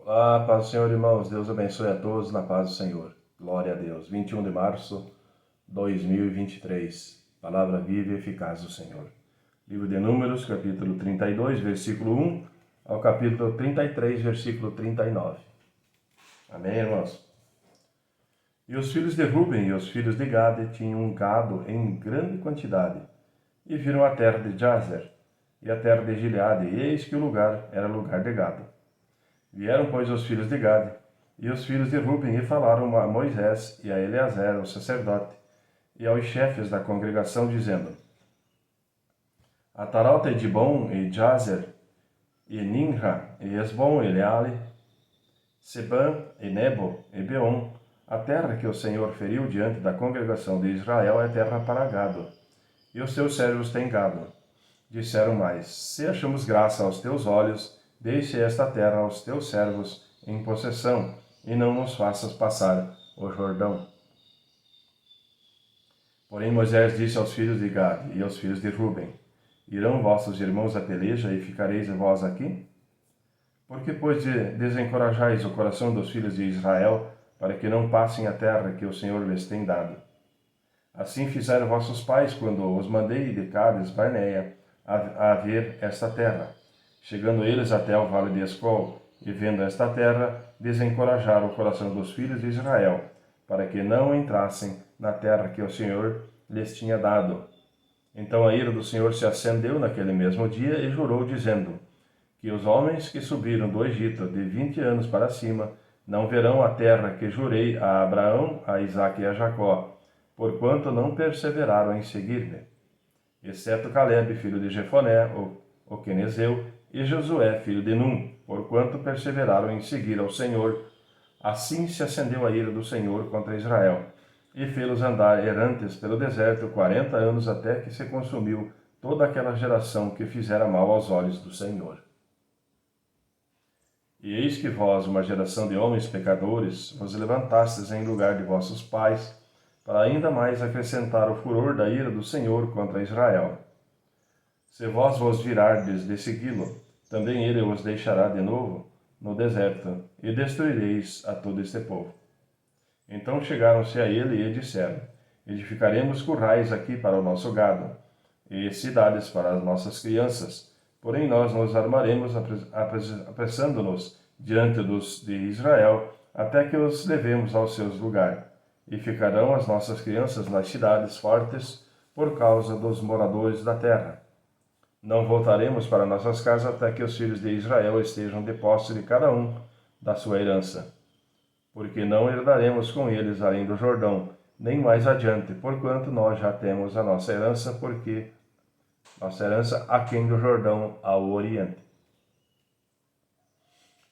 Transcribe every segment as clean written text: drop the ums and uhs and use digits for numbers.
Olá, paz do Senhor, irmãos. Deus abençoe a todos na paz do Senhor. Glória a Deus. 21 de março de 2023. Palavra viva e eficaz do Senhor. Livro de Números, capítulo 32, versículo 1 ao capítulo 33, versículo 39. Amém, irmãos? E os filhos de Ruben e os filhos de Gade tinham um gado em grande quantidade, e viram a terra de Jazer e a terra de Gileade, e eis que o lugar era lugar de gado. Vieram, pois, os filhos de Gade e os filhos de Ruben e falaram a Moisés e a Eleazer, o sacerdote, e aos chefes da congregação, dizendo: Ataralta e Dibon e Jazer, e Ninra e Esbom e Eleale, Sebã e Nebo e Beon, a terra que o Senhor feriu diante da congregação de Israel é terra para gado, e os seus servos têm gado. Disseram mais: Se achamos graça aos teus olhos, deixe esta terra aos teus servos em possessão, e não nos faças passar o Jordão. Porém Moisés disse aos filhos de Gade e aos filhos de Ruben: Irão vossos irmãos à peleja, e ficareis vós aqui? Porque, pois, desencorajais o coração dos filhos de Israel, para que não passem a terra que o Senhor lhes tem dado? Assim fizeram vossos pais, quando os mandei de Cades Barneia a ver esta terra. Chegando eles até o vale de Escol, e vendo esta terra, desencorajaram o coração dos filhos de Israel, para que não entrassem na terra que o Senhor lhes tinha dado. Então a ira do Senhor se acendeu naquele mesmo dia, e jurou, dizendo: Que os homens que subiram do Egito de 20 anos para cima não verão a terra que jurei a Abraão, a Isaque e a Jacó, porquanto não perseveraram em seguir-me. Exceto Caleb, filho de Jefoné, o quenezeu, e Josué, filho de Num, porquanto perseveraram em seguir ao Senhor. Assim se acendeu a ira do Senhor contra Israel, e fê-los andar errantes pelo deserto 40 anos, até que se consumiu toda aquela geração que fizera mal aos olhos do Senhor. E eis que vós, uma geração de homens pecadores, vos levantastes em lugar de vossos pais, para ainda mais acrescentar o furor da ira do Senhor contra Israel. Se vós vos virardes de segui-lo, também ele os deixará de novo no deserto, e destruireis a todo este povo. Então chegaram-se a ele e disseram: Edificaremos currais aqui para o nosso gado, e cidades para as nossas crianças. Porém nós nos armaremos, apressando-nos diante dos de Israel, até que os levemos aos seus lugares. E ficarão as nossas crianças nas cidades fortes, por causa dos moradores da terra. Não voltaremos para nossas casas até que os filhos de Israel estejam de posse de cada um da sua herança. Porque não herdaremos com eles além do Jordão, nem mais adiante, porquanto nós já temos a nossa herança, porque nossa herança aquém do Jordão, ao oriente.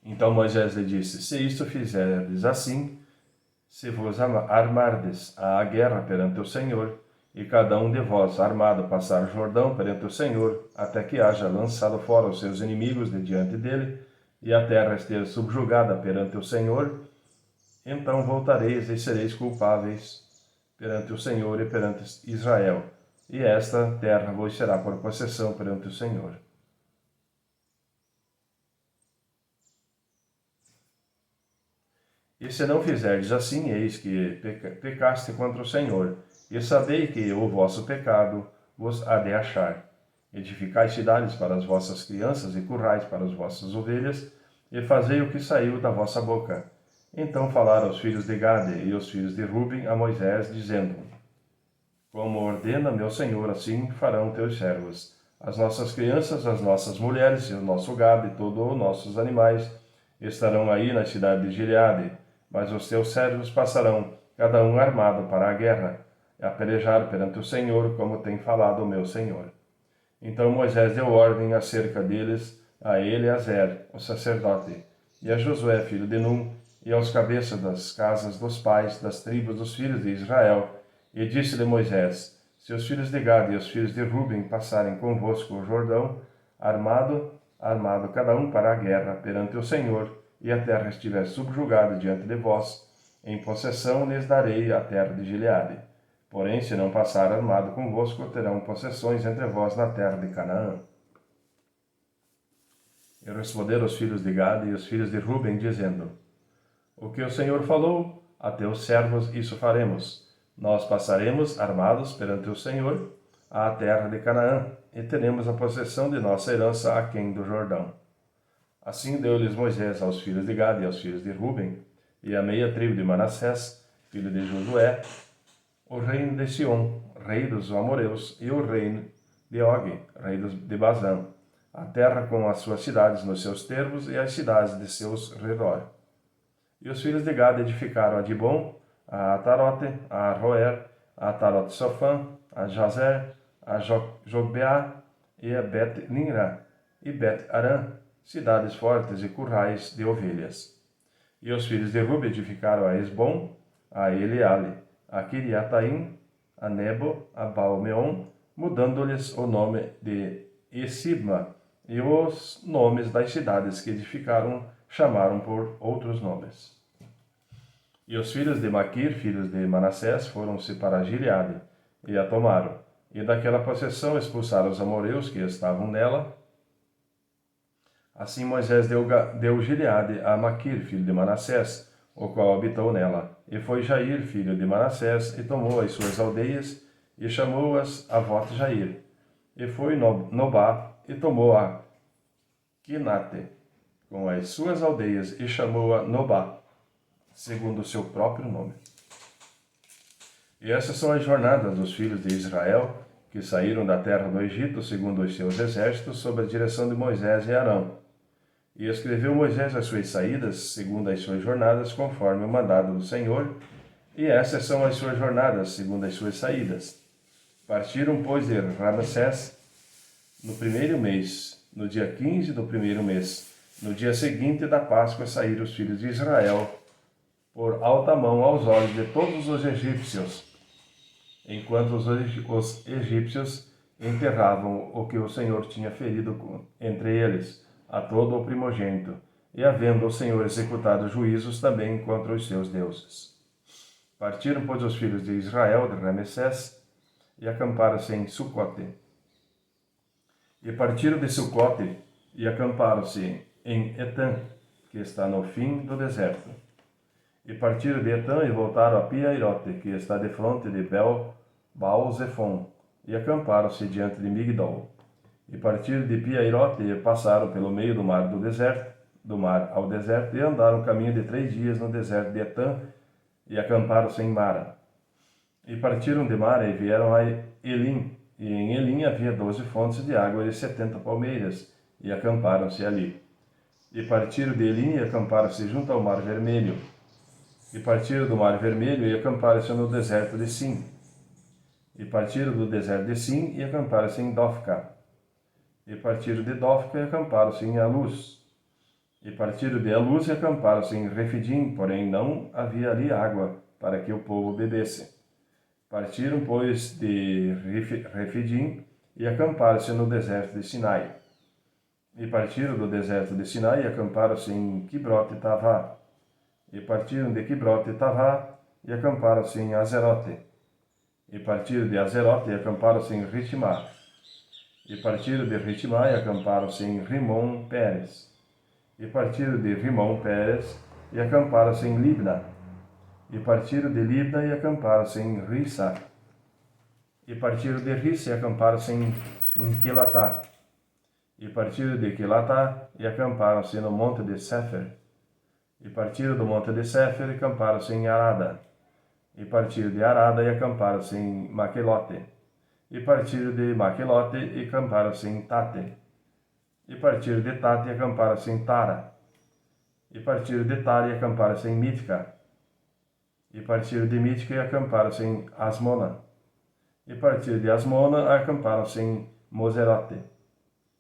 Então Moisés lhe disse: Se isto fizerdes assim, se vos armardes à guerra perante o Senhor, e cada um de vós armado passar o Jordão perante o Senhor, até que haja lançado fora os seus inimigos de diante dele, e a terra esteja subjugada perante o Senhor, então voltareis e sereis culpáveis perante o Senhor e perante Israel, e esta terra vos será por possessão perante o Senhor. E se não fizerdes assim, eis que pecaste contra o Senhor, e sabei que o vosso pecado vos há de achar. Edificai cidades para as vossas crianças e currais para as vossas ovelhas, e fazei o que saiu da vossa boca. Então falaram os filhos de Gade e os filhos de Ruben a Moisés, dizendo: Como ordena meu Senhor, assim farão teus servos. As nossas crianças, as nossas mulheres, e o nosso gado e todos os nossos animais estarão aí na cidade de Gileade, mas os teus servos passarão, cada um armado para a guerra, a pelejar perante o Senhor, como tem falado o meu Senhor. Então Moisés deu ordem acerca deles a Eleazer, o sacerdote, e a Josué, filho de Num, e aos cabeças das casas dos pais das tribos dos filhos de Israel, e disse-lhe Moisés: Se os filhos de Gade e os filhos de Ruben passarem convosco o Jordão, armado cada um para a guerra perante o Senhor, e a terra estiver subjugada diante de vós, em possessão lhes darei a terra de Gileade. Porém, se não passar armado convosco, terão possessões entre vós na terra de Canaã. E responderam os filhos de Gade e os filhos de Ruben, dizendo: O que o Senhor falou, a teus servos isso faremos. Nós passaremos armados perante o Senhor à terra de Canaã, e teremos a possessão de nossa herança aquém do Jordão. Assim deu-lhes Moisés aos filhos de Gade e aos filhos de Ruben, e a meia tribo de Manassés, filho de Josué, o reino de Sion, rei dos amorreus, e o reino de Og, rei de Basã, a terra com as suas cidades nos seus termos e as cidades de seus redor. E os filhos de Gade edificaram a Dibon, a Atarote, a Roer, a Atarote-Sofã, a Jazer, a Jogbeá e a Bet-Nimrá e Bet-Arã, cidades fortes e currais de ovelhas. E os filhos de Ruben edificaram a Esbom, a Eleale, a Kiriataim, a Nebo, a Baal-Meon, mudando-lhes o nome de Esibma, e os nomes das cidades que edificaram chamaram por outros nomes. E os filhos de Maquir, filhos de Manassés, foram-se para Gileade, e a tomaram. E daquela possessão expulsaram os amorreus que estavam nela. Assim Moisés deu Gileade a Maquir, filho de Manassés, o qual habitou nela. E foi Jair, filho de Manassés, e tomou as suas aldeias, e chamou-as Avot Jair. E foi Nobá, e tomou a Quinate, com as suas aldeias, e chamou-a Nobá, segundo o seu próprio nome. E essas são as jornadas dos filhos de Israel, que saíram da terra do Egito, segundo os seus exércitos, sob a direção de Moisés e Arão. E escreveu Moisés as suas saídas, segundo as suas jornadas, conforme o mandado do Senhor, e essas são as suas jornadas, segundo as suas saídas. Partiram, pois, de Ramsés no primeiro mês, no dia 15 do primeiro mês. No dia seguinte da Páscoa saíram os filhos de Israel, por alta mão aos olhos de todos os egípcios, enquanto os egípcios enterravam o que o Senhor tinha ferido entre eles, a todo o primogênito, e havendo o Senhor executado juízos também contra os seus deuses. Partiram, pois, os filhos de Israel de Ramsés, e acamparam-se em Sucote. E partiram de Sucote, e acamparam-se em Etã, que está no fim do deserto. E partiram de Etã e voltaram a Piairote, que está defronte de Baal-Zephon, e acamparam-se diante de Migdol. E partiram de Piairote e passaram pelo meio do mar ao deserto, e andaram um caminho de 3 dias no deserto de Etã, e acamparam-se em Mara. E partiram de Mara e vieram a Elim, e em Elim havia 12 fontes de água e 70 palmeiras, e acamparam-se ali. E partiram de Elim e acamparam-se junto ao Mar Vermelho. E partiram do Mar Vermelho e acamparam-se no deserto de Sim. E partiram do deserto de Sim e acamparam-se em Dofca. E partiram de Dofca e acamparam-se em Aluz. E partiram de Aluz e acamparam-se em Refidim, porém não havia ali água para que o povo bebesse. Partiram, pois, de Refidim e acamparam-se no deserto de Sinai. E partiram do deserto de Sinai e acamparam-se em Quibrote-Tavá. E partiram de Quibrote-Tavá e acamparam-se em Azerote. E partiram de Azerote e acamparam-se em Ritimá. E partiram de Ritimá e acamparam-se em Rimon-Pérez. E partiram de Rimon-Pérez e acamparam-se em Libna. E partiram de Libna e acamparam-se em Rissa. E partiram de Rissa e acamparam-se em Quilatá. E partiram de Quilatá e acamparam-se no monte de Sefer. E partiram do monte de Sefer e acamparam-se em Arada. E partiram de Arada e acamparam-se em Maquelote. E partiram de Maquelote e acamparam-se em Tate. E partiram de Tate e acamparam-se em Tara. E partiram de Tara e acamparam-se em Mitka. E partiram de Mitka e acamparam-se em Asmona. E partiram de Asmona e acamparam-se em Moserote.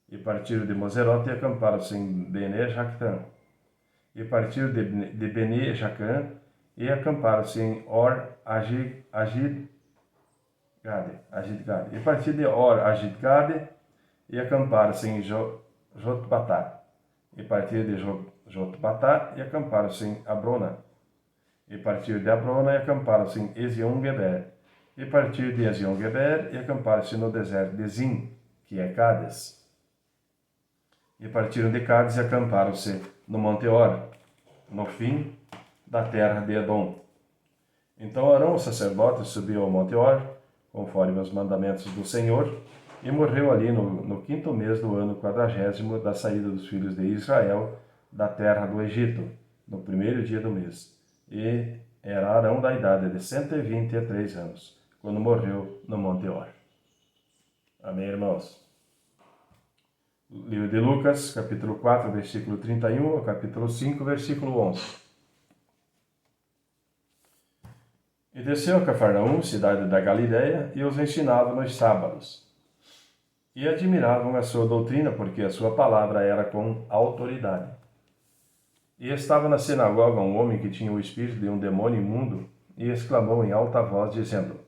E partiram de Moserote e acamparam-se em Bene-Jactã. E partiram de Bene-Jacã e acamparam-se em Or-Agidgade. E partiram de Or-Agidgade e acamparam-se em Jotbatá. E partiram de Jotbatá e acamparam-se em Abrona. E partiram de Abrona e acamparam-se em Ezion-Geber. E partiram de Ezion-Geber e acamparam-se no deserto de Zin, que é Cádiz. E partiram de Cádiz e acamparam-se no Monte Or, no fim da terra de Edom. Então Arão, o sacerdote, subiu ao Monte Or, conforme os mandamentos do Senhor, e morreu ali no 5º mês do ano 40º da saída dos filhos de Israel da terra do Egito, no 1º dia do mês. E era Arão da idade de 123 anos, quando morreu no Monte Or. Amém, irmãos? Livro de Lucas, capítulo 4, versículo 31 ao capítulo 5, versículo 11. E desceu a Cafarnaum, cidade da Galiléia, e os ensinava nos sábados. E admiravam a sua doutrina, porque a sua palavra era com autoridade. E estava na sinagoga um homem que tinha o espírito de um demônio imundo, e exclamou em alta voz, dizendo: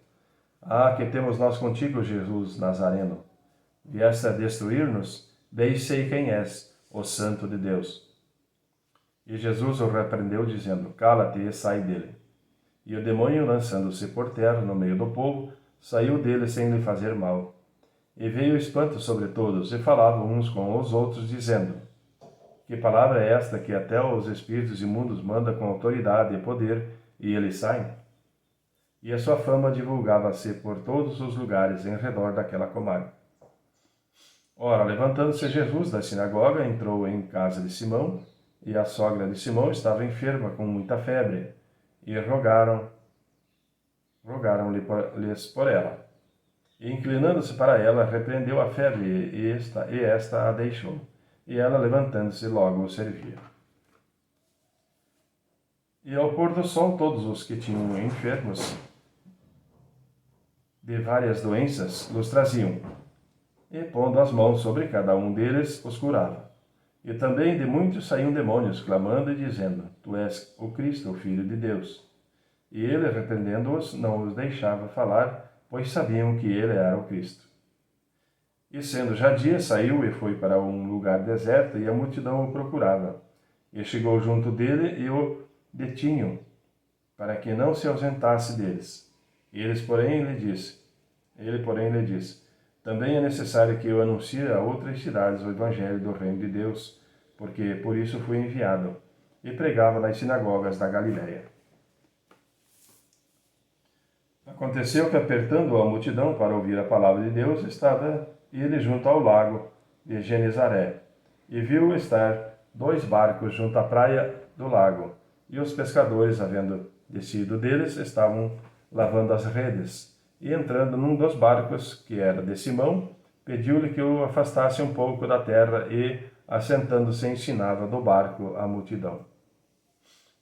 Ah, que temos nós contigo, Jesus Nazareno! Vieste a destruir-nos? Bem sei quem és, o Santo de Deus. E Jesus o repreendeu, dizendo: Cala-te e sai dele. E o demônio, lançando-se por terra no meio do povo, saiu dele sem lhe fazer mal. E veio espanto sobre todos, e falavam uns com os outros, dizendo: Que palavra é esta que até os espíritos imundos manda com autoridade e poder, e eles saem? E a sua fama divulgava-se por todos os lugares em redor daquela comarca. Ora, levantando-se Jesus da sinagoga, entrou em casa de Simão, e a sogra de Simão estava enferma com muita febre, e rogaram-lhes por ela. E inclinando-se para ela, repreendeu a febre, e esta a deixou. E ela, levantando-se, logo o servia. E ao pôr do sol, todos os que tinham enfermos de várias doenças os traziam, e pondo as mãos sobre cada um deles, os curava. E também de muitos saíam demônios, clamando e dizendo: Tu és o Cristo, o Filho de Deus. E ele, repreendendo-os, não os deixava falar, pois sabiam que ele era o Cristo. E sendo já dia, saiu e foi para um lugar deserto, e a multidão o procurava. E chegou junto dele e o detinham, para que não se ausentasse deles. Ele, porém, lhe disse: Também é necessário que eu anuncie a outras cidades o evangelho do reino de Deus, porque por isso fui enviado. E pregava nas sinagogas da Galiléia. Aconteceu que, apertando a multidão para ouvir a palavra de Deus, estava ele junto ao lago de Genezaré, e viu estar 2 barcos junto à praia do lago, e os pescadores, havendo descido deles, estavam lavando as redes. E entrando num dos barcos, que era de Simão, pediu-lhe que o afastasse um pouco da terra, e, assentando-se, ensinava do barco a multidão.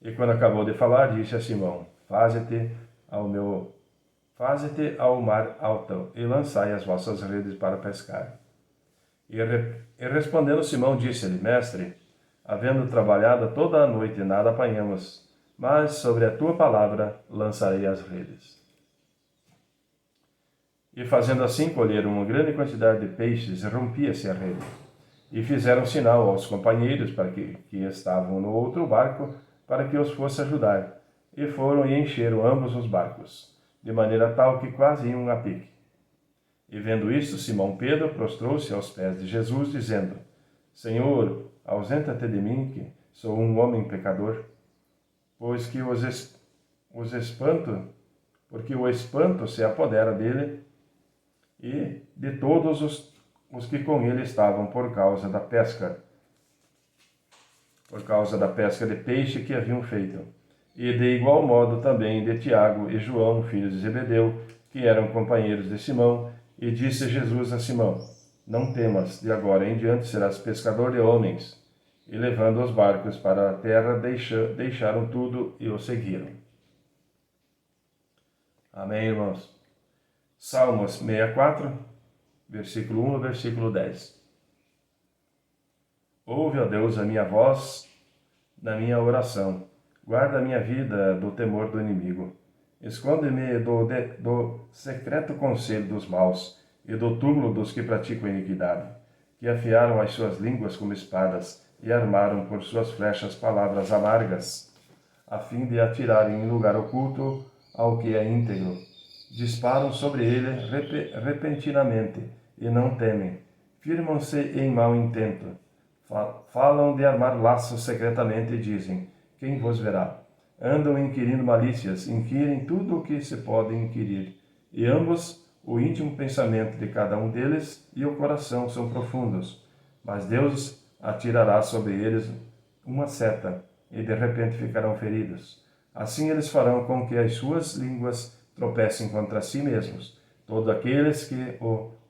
E quando acabou de falar, disse a Simão: Faze-te ao mar alto, e lançai as vossas redes para pescar. E respondendo Simão, disse-lhe: Mestre, havendo trabalhado toda a noite, nada apanhamos, mas sobre a tua palavra lançarei as redes. E fazendo assim, colheram uma grande quantidade de peixes, e rompia-se a rede. E fizeram sinal aos companheiros para que estavam no outro barco, para que os fosse ajudar. E foram e encheram ambos os barcos, de maneira tal que quase iam a pique. E vendo isto, Simão Pedro prostrou-se aos pés de Jesus, dizendo: Senhor, ausenta-te de mim, que sou um homem pecador, porque o espanto se apodera dele e de todos os que com ele estavam por causa da pesca de peixe que haviam feito. E de igual modo também de Tiago e João, filhos de Zebedeu, que eram companheiros de Simão. E disse Jesus a Simão: Não temas, de agora em diante serás pescador de homens. E levando os barcos para a terra, deixaram tudo e o seguiram. Amém, irmãos? Salmos 64, versículo 1 ao versículo 10. Ouve, ó Deus, a minha voz na minha oração. Guarda a minha vida do temor do inimigo. Esconde-me do secreto conselho dos maus e do túmulo dos que praticam iniquidade, que afiaram as suas línguas como espadas e armaram por suas flechas palavras amargas, a fim de atirarem em lugar oculto ao que é íntegro. Disparam sobre ele repentinamente e não temem. Firmam-se em mau intento. Falam de armar laços secretamente e dizem: quem vos verá? Andam inquirindo malícias, inquirem tudo o que se pode inquirir. E ambos, o íntimo pensamento de cada um deles e o coração são profundos. Mas Deus atirará sobre eles uma seta, e de repente ficarão feridos. Assim eles farão com que as suas línguas tropecem contra si mesmos. Todos aqueles que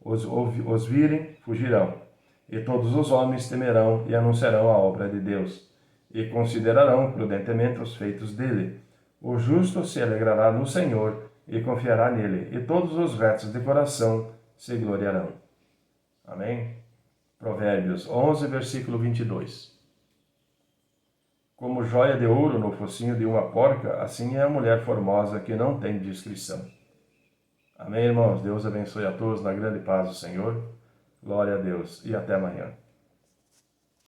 os virem fugirão. E todos os homens temerão e anunciarão a obra de Deus, e considerarão prudentemente os feitos dele. O justo se alegrará no Senhor e confiará nele, e todos os retos de coração se gloriarão. Amém? Provérbios 11, versículo 22. Como joia de ouro no focinho de uma porca, assim é a mulher formosa que não tem discrição. Amém, irmãos? Deus abençoe a todos na grande paz do Senhor. Glória a Deus e até amanhã.